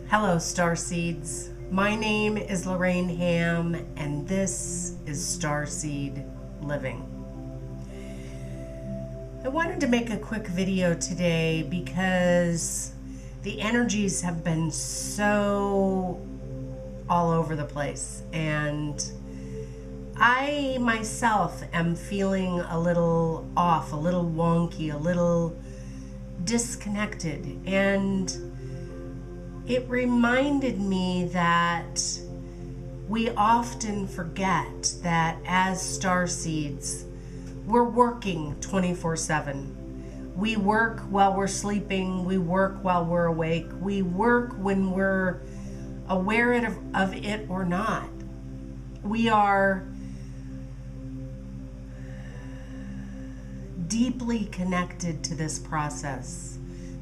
Hello, StarSeeds. My name is Lorrayne Ham, and this is StarSeed Living. I wanted to make a quick video today because the energies have been so all over the place, and I myself am feeling a little off, a little wonky, a little disconnected, and it reminded me that we often forget that as starseeds, we're working 24/7. We work while we're sleeping, we work while we're awake, we work when we're aware of it or not. We are deeply connected to this process,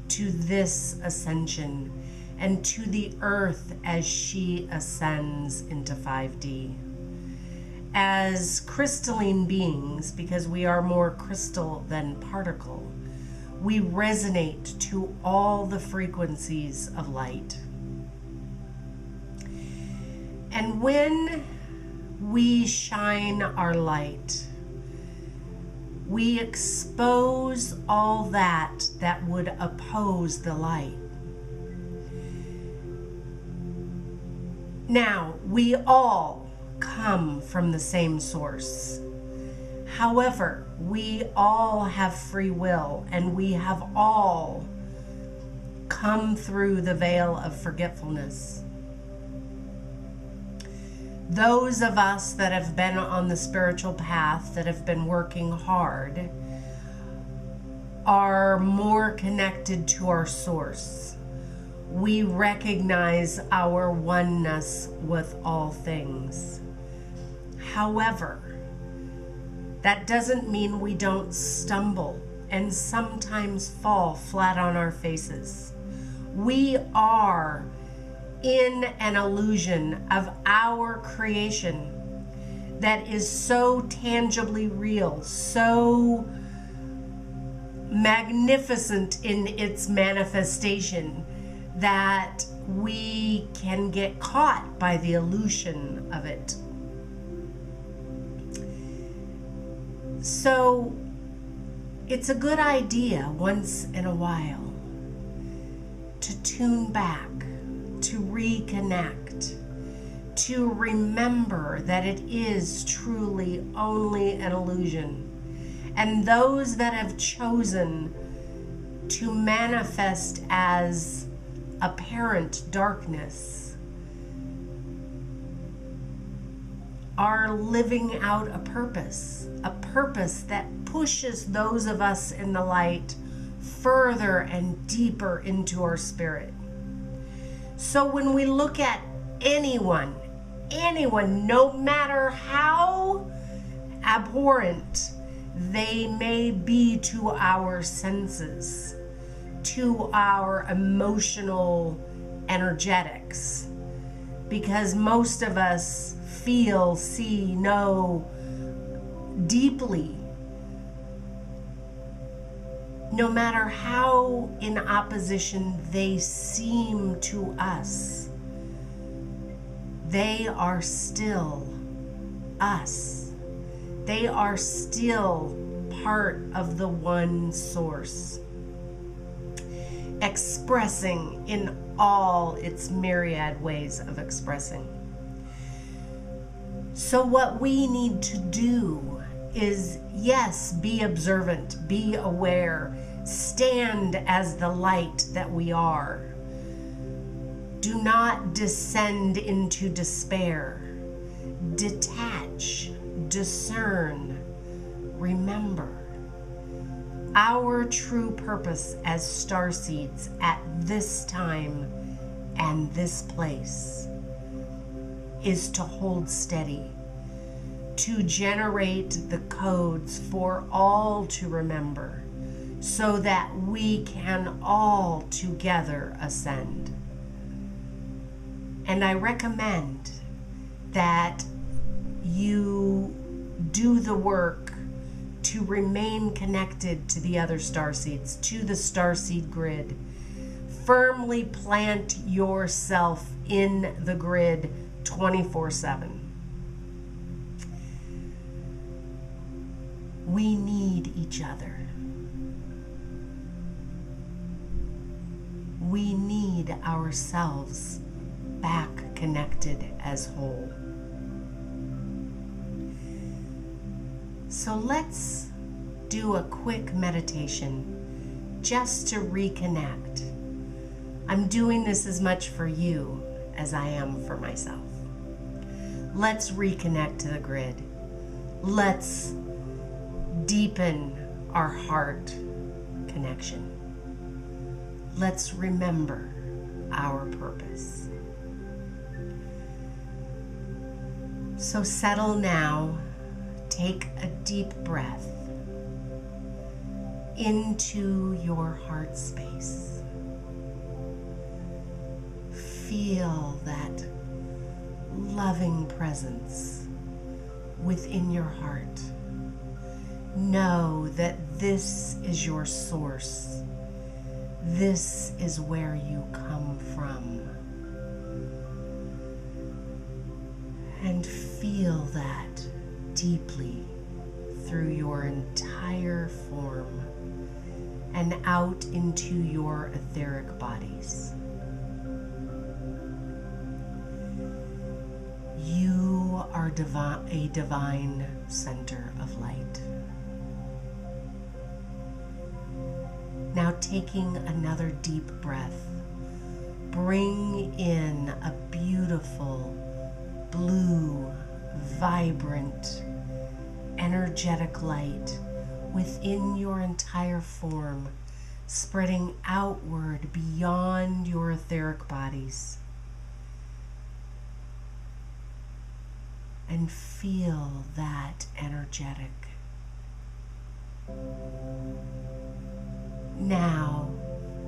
to this ascension, and to the earth as she ascends into 5D. As crystalline beings, because we are more crystal than particle, we resonate to all the frequencies of light. And when we shine our light, we expose all that would oppose the light. Now, we all come from the same source. However, we all have free will, and we have all come through the veil of forgetfulness. Those of us that have been on the spiritual path, that have been working hard, are more connected to our source. We recognize our oneness with all things. However, that doesn't mean we don't stumble and sometimes fall flat on our faces. We are in an illusion of our creation that is so tangibly real, so magnificent in its manifestation, that we can get caught by the illusion of it. So it's a good idea once in a while to tune back, to reconnect, to remember that it is truly only an illusion. And those that have chosen to manifest as apparent darkness are living out a purpose that pushes those of us in the light further and deeper into our spirit. So when we look at anyone, no matter how abhorrent they may be to our senses, to our emotional energetics, because most of us feel, see, know deeply. No matter how in opposition they seem to us, they are still us. They are still part of the one source, expressing in all its myriad ways of expressing. So what we need to do is, yes, be observant, be aware, stand as the light that we are. Do not descend into despair. Detach, discern, remember. Our true purpose as starseeds at this time and this place is to hold steady, to generate the codes for all to remember, so that we can all together ascend. And I recommend that you do the work to remain connected to the other starseeds, to the StarSeed grid. firmly plant yourself in the grid 24/7. We need each other. We need ourselves back connected as whole. So let's do a quick meditation just to reconnect. I'm doing this as much for you as I am for myself. Let's reconnect to the grid. Let's deepen our heart connection. Let's remember our purpose. So settle now. Take a deep breath into your heart space. Feel that loving presence within your heart. Know that this is your source. This is where you come from. And feel that deeply through your entire form and out into your etheric bodies. You are a divine center of light. Now taking another deep breath, bring in a beautiful blue, vibrant, energetic light within your entire form, spreading outward beyond your etheric bodies. And feel that energetic. Now,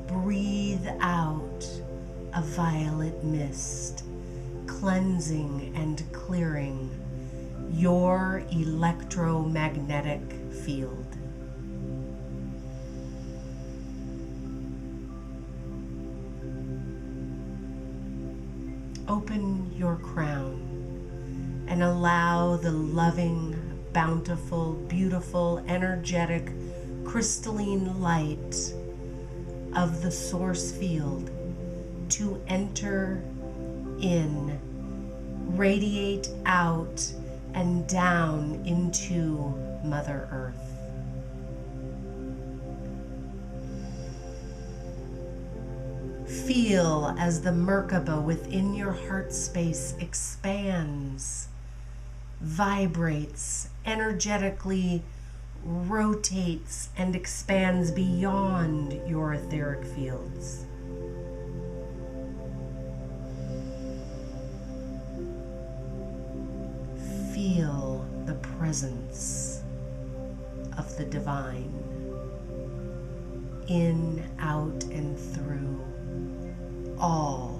breathe out a violet mist, cleansing and clearing your electromagnetic field. Open your crown and allow the loving, bountiful, beautiful, energetic, crystalline light of the source field to enter in, radiate out and down into Mother Earth. Feel as the Merkaba within your heart space expands, vibrates, energetically rotates and expands beyond your etheric fields. Feel the presence of the divine in, out, and through all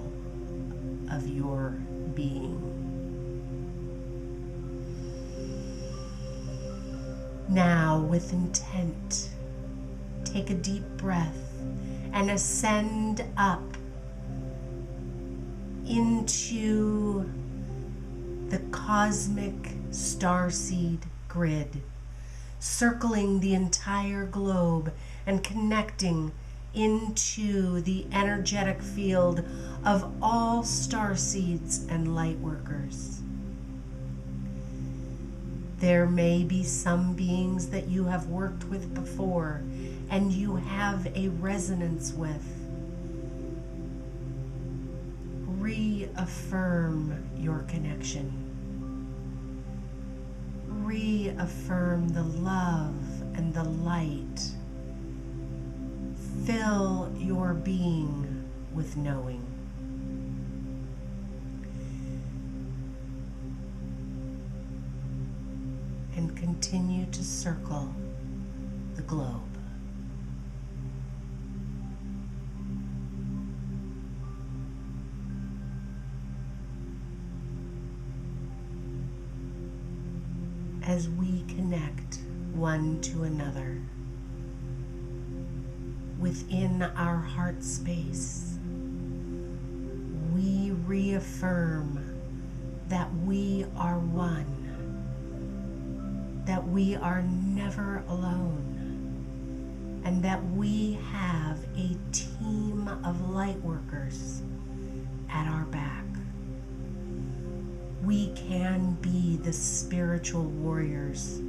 of your being. Now, with intent, take a deep breath and ascend up into the cosmic StarSeed grid, circling the entire globe and connecting into the energetic field of all StarSeeds and Lightworkers. There may be some beings that you have worked with before and you have a resonance with. Reaffirm your connection. Reaffirm the love and the light. Fill your being with knowing. And continue to circle the globe. As we connect one to another within our heart space, reaffirm that we are one, that we are never alone, and that we have a team of light workers at our back. We can be the spiritual warriors,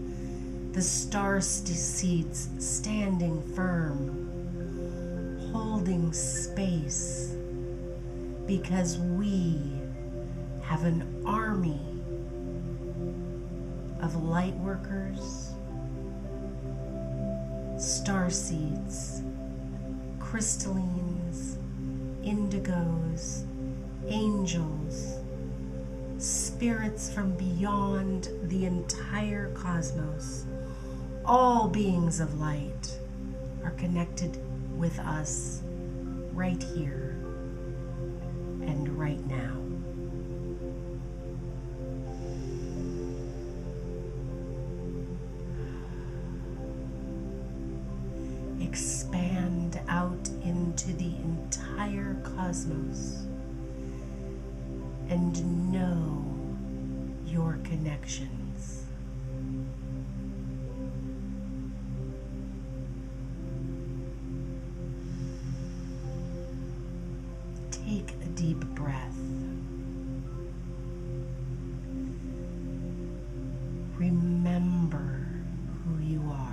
the StarSeeds standing firm, holding space, because we have an army of light workers, StarSeeds, crystallines, indigos, angels, spirits from beyond the entire cosmos. All beings of light are connected with us right here and right now. Expand out into the entire cosmos and know your connections. Take a deep breath. Remember who you are.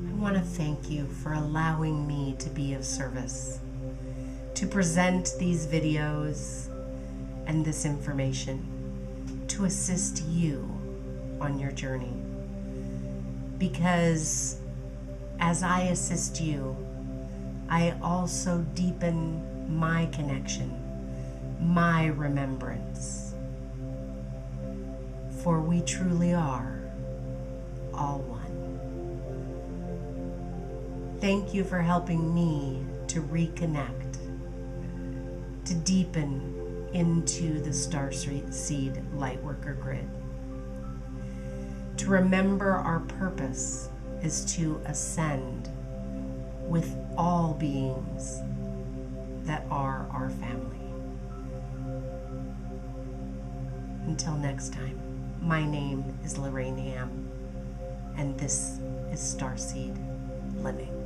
I want to thank you for allowing me to be of service, to present these videos and this information, to assist you on your journey. Because as I assist you, I also deepen my connection, my remembrance. For we truly are all one. Thank you for helping me to reconnect, to deepen into the StarSeed LightWorker Grid. To remember our purpose is to ascend with all beings that are our family. Until next time, my name is Lorrayne Ham, and this is StarSeed Living.